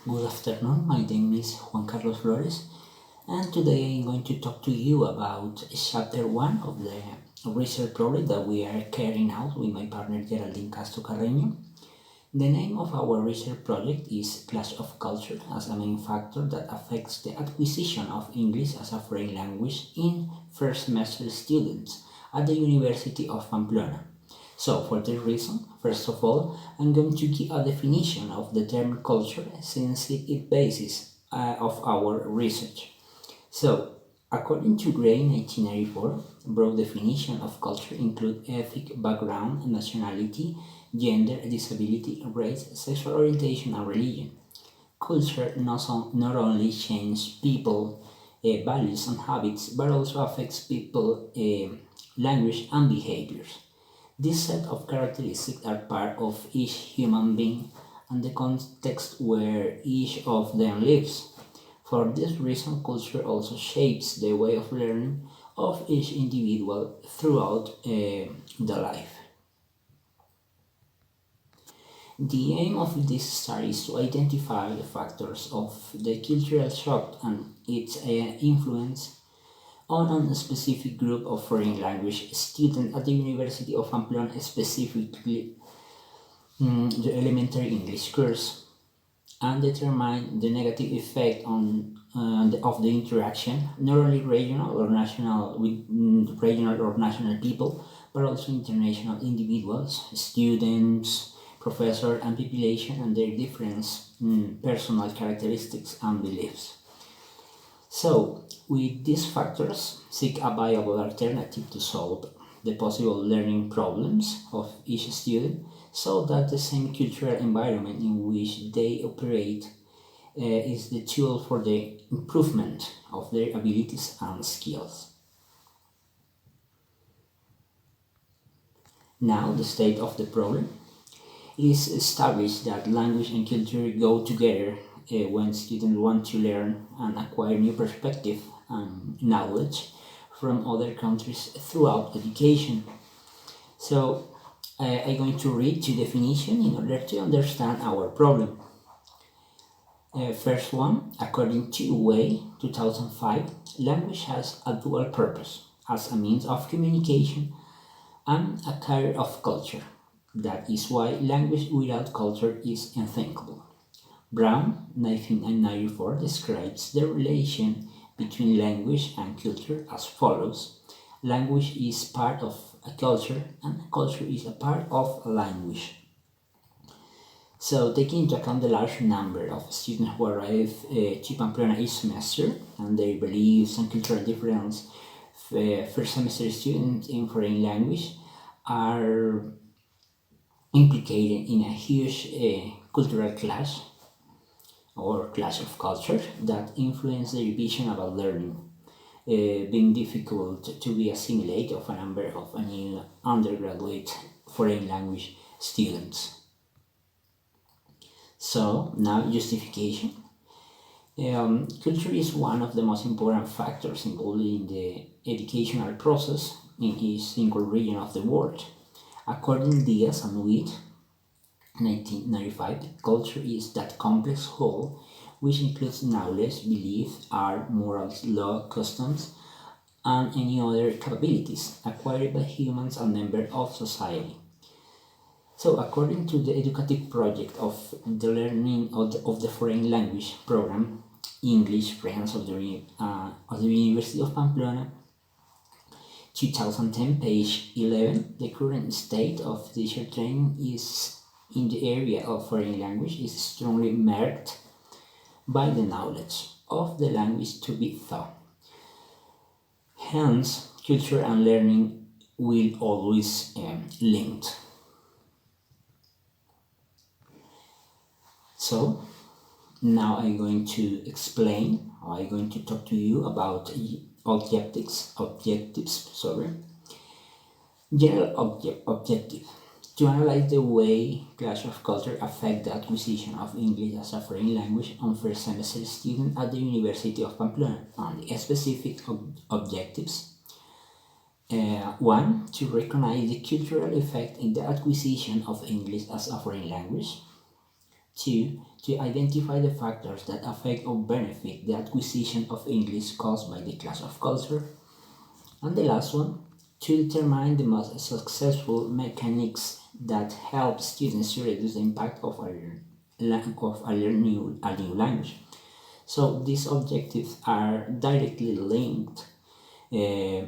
Good afternoon, my name is Juan Carlos Flores, and today I'm going to talk to you about chapter 1 of the research project that we are carrying out with my partner Geraldine Castro Carreño. The name of our research project is Clash of Culture as a main factor that affects the acquisition of English as a foreign language in first semester students at the University of Pamplona. So, for this reason, first of all, I'm going to give a definition of the term culture since it is basis of our research. So, according to Gray 1994, broad definition of culture include ethnic background, nationality, gender, disability, race, sexual orientation, and religion. Culture not only changes people values and habits, but also affects people language and behaviors. This set of characteristics are part of each human being and the context where each of them lives. For this reason, culture also shapes the way of learning of each individual throughout the life. The aim of this study is to identify the factors of the cultural shock and its influence on a specific group of foreign language students at the University of Pamplona, specifically the elementary English course, and determine the negative effect of the interaction, not only regional or national with regional or national people, but also international individuals, students, professors, and population, and their different personal characteristics and beliefs. So, with these factors, seek a viable alternative to solve the possible learning problems of each student so that the same cultural environment in which they operate is the tool for the improvement of their abilities and skills. Now, the state of the problem is established that language and culture go together when students want to learn and acquire new perspective and knowledge from other countries throughout education. So I'm going to read two definitions in order to understand our problem. First one, according to Way 2005, language has a dual purpose as a means of communication and a carrier of culture. That is why language without culture is unthinkable. Brown, 1994, describes the relation between language and culture as follows. Language is part of a culture and culture is a part of a language. So, taking into account the large number of students who arrive to Pamplona each semester and their beliefs and cultural difference, first semester students in foreign language are implicated in a huge cultural clash or clash of culture that influence their vision about learning, being difficult to be assimilated of a number of a new undergraduate foreign language students. So now justification. Culture is one of the most important factors involved in the educational process in each single region of the world. According to Diaz and Witt, 1995, culture is that complex whole which includes knowledge, belief, art, morals, law, customs, and any other capabilities acquired by humans and members of society. So, according to the educative project of the learning of the foreign language program, English Friends of the University of Pamplona, 2010, page 11, the current state of teacher training is in the area of foreign language is strongly marked by the knowledge of the language to be taught. Hence, culture and learning will always linked. So, now I'm going to explain, or I'm going to talk to you about objectives, sorry. General objective. To analyze the way clash of culture affect the acquisition of English as a foreign language on first semester students at the University of Pamplona and the specific objectives. One, to recognize the cultural effect in the acquisition of English as a foreign language. Two, to identify the factors that affect or benefit the acquisition of English caused by the clash of culture. And the last one, to determine the most successful mechanics that help students to reduce the impact of a new language. So these objectives are directly linked uh,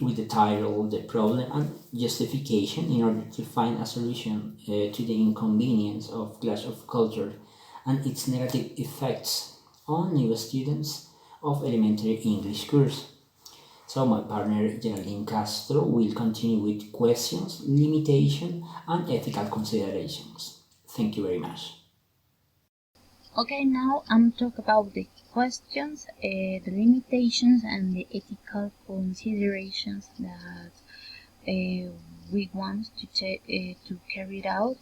with the title, the problem, and justification in order to find a solution to the inconvenience of clash of culture and its negative effects on new students of elementary English course. So my partner Geraldine Castro will continue with questions, limitation, and ethical considerations. Thank you very much. Okay, now I'm talk about the questions, the limitations, and the ethical considerations that we want to carry it out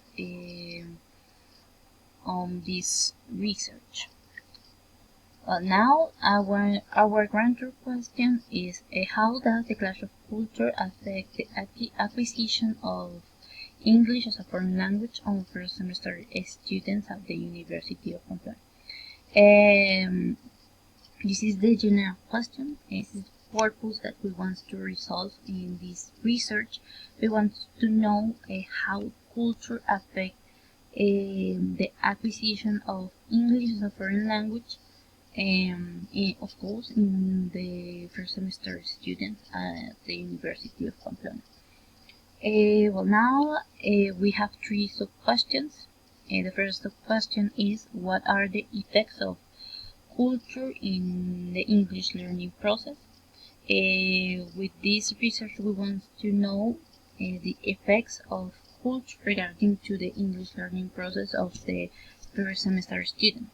on this research. Now our grantor question is how does the clash of culture affect the acquisition of English as a foreign language on first semester students at the University of Pamplona? This is the general question. This is the purpose that we want to resolve in this research. We want to know how culture affects the acquisition of English as a foreign language, of course, in the first semester students at the University of Pamplona. Well, now we have three sub-questions. The first sub-question is what are the effects of culture in the English learning process? With this research, we want to know the effects of culture regarding to the English learning process of the first semester student.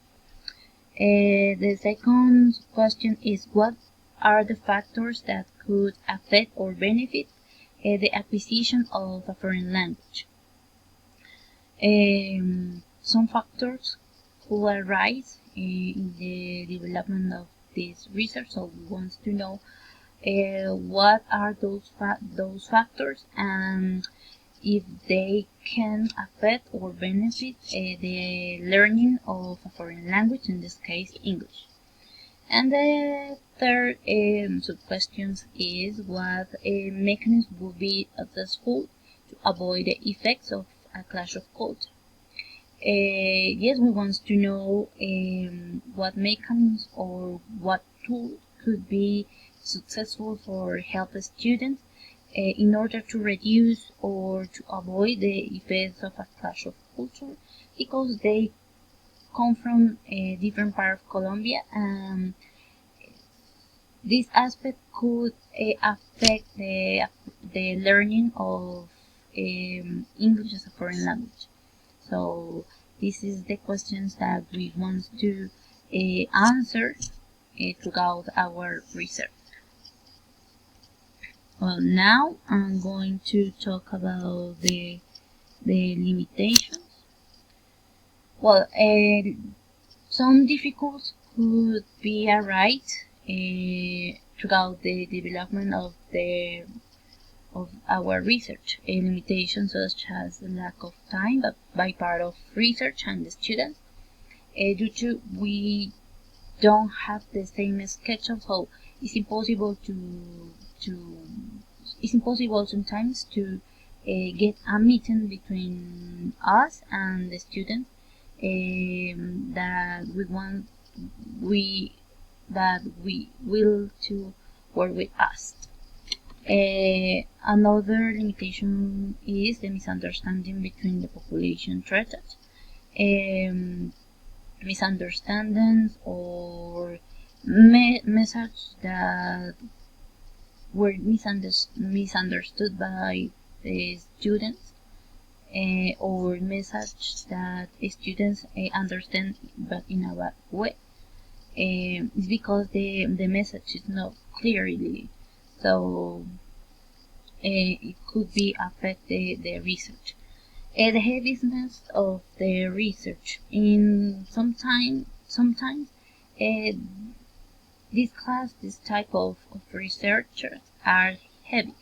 The second question is what are the factors that could affect or benefit the acquisition of a foreign language? Some factors could arise in the development of this research, so we want to know what are those factors and if they can affect or benefit the learning of a foreign language, in this case English. And the third sub-question is what mechanism would be successful to avoid the effects of a clash of culture. Yes, we want to know what mechanisms or what tool could be successful for help students in order to reduce or to avoid the effects of a clash of culture because they come from a different part of Colombia and this aspect could affect the learning of English as a foreign language. So this is the questions that we want to answer throughout our research. Well, now I'm going to talk about the limitations. Well, some difficulties could be arise throughout the development of our research. Limitations such as the lack of time by part of research and the students, due to we don't have the same schedule, so it's impossible to it's impossible sometimes to get a meeting between us and the students that we that we will to work with us. Another limitation is the misunderstanding between the population treated. Misunderstandings or messages that were misunderstood by the students or message that students understand but in a bad way. It's because the message is not clearly, so it could be affect the research. The heaviness of the research in sometimes this type of researchers are heavy,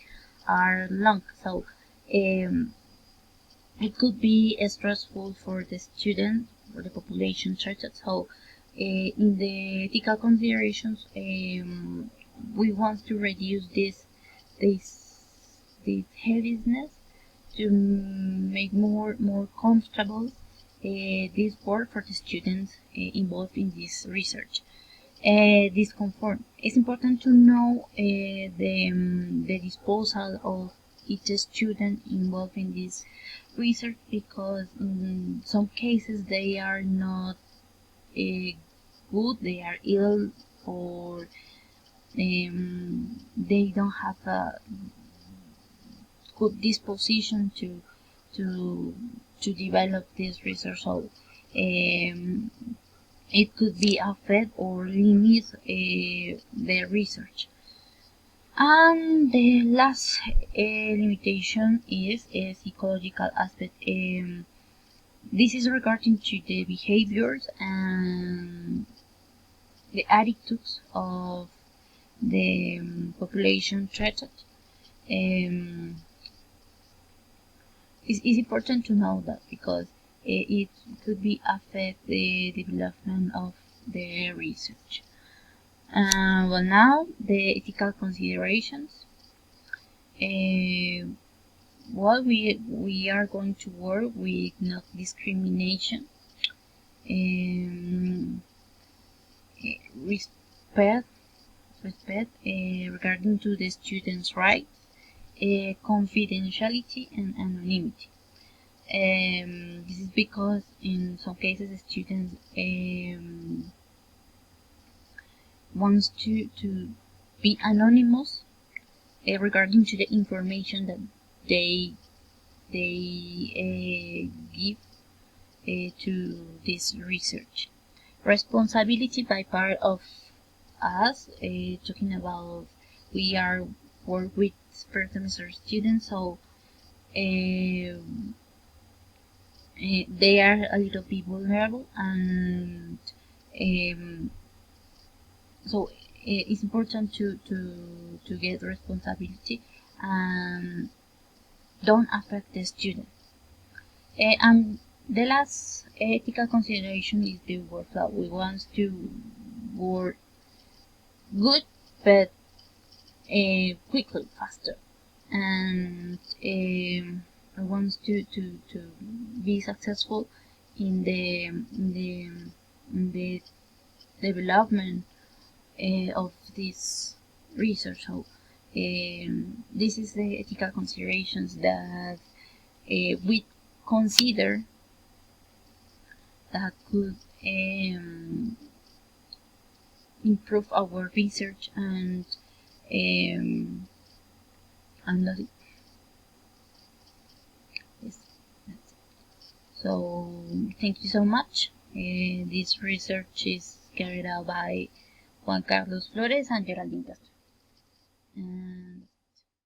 are long, so it could be stressful for the student for the population treated. So in the ethical considerations, we want to reduce this heaviness to make more comfortable this work for the students involved in this research. Discomfort. It's important to know the disposal of each student involved in this research, because in some cases they are not good, they are ill, or they don't have a good disposition to develop this research. So it could be affect or limit the research. And the last limitation is a psychological aspect. This is regarding to the behaviors and the attitudes of the population treated. It's important to know that, because it could be affect the development of the research. Well, now the ethical considerations. Well, we are going to work with not discrimination, respect regarding to the students' rights, confidentiality and anonymity. This is because in some cases the students wants to be anonymous regarding to the information that they give to this research. Responsibility by part of us, talking about we are work with first semester students, so they are a little bit vulnerable, and so it's important to get responsibility and don't affect the student. And the last ethical consideration is the workflow. We want to work good, but quickly, faster, and I want to be successful in the development of this research. So this is the ethical considerations that we consider that could improve our research, and that yes, that's it. So thank you so much. This research is carried out by Juan Carlos Flores and Geraldine Castro. And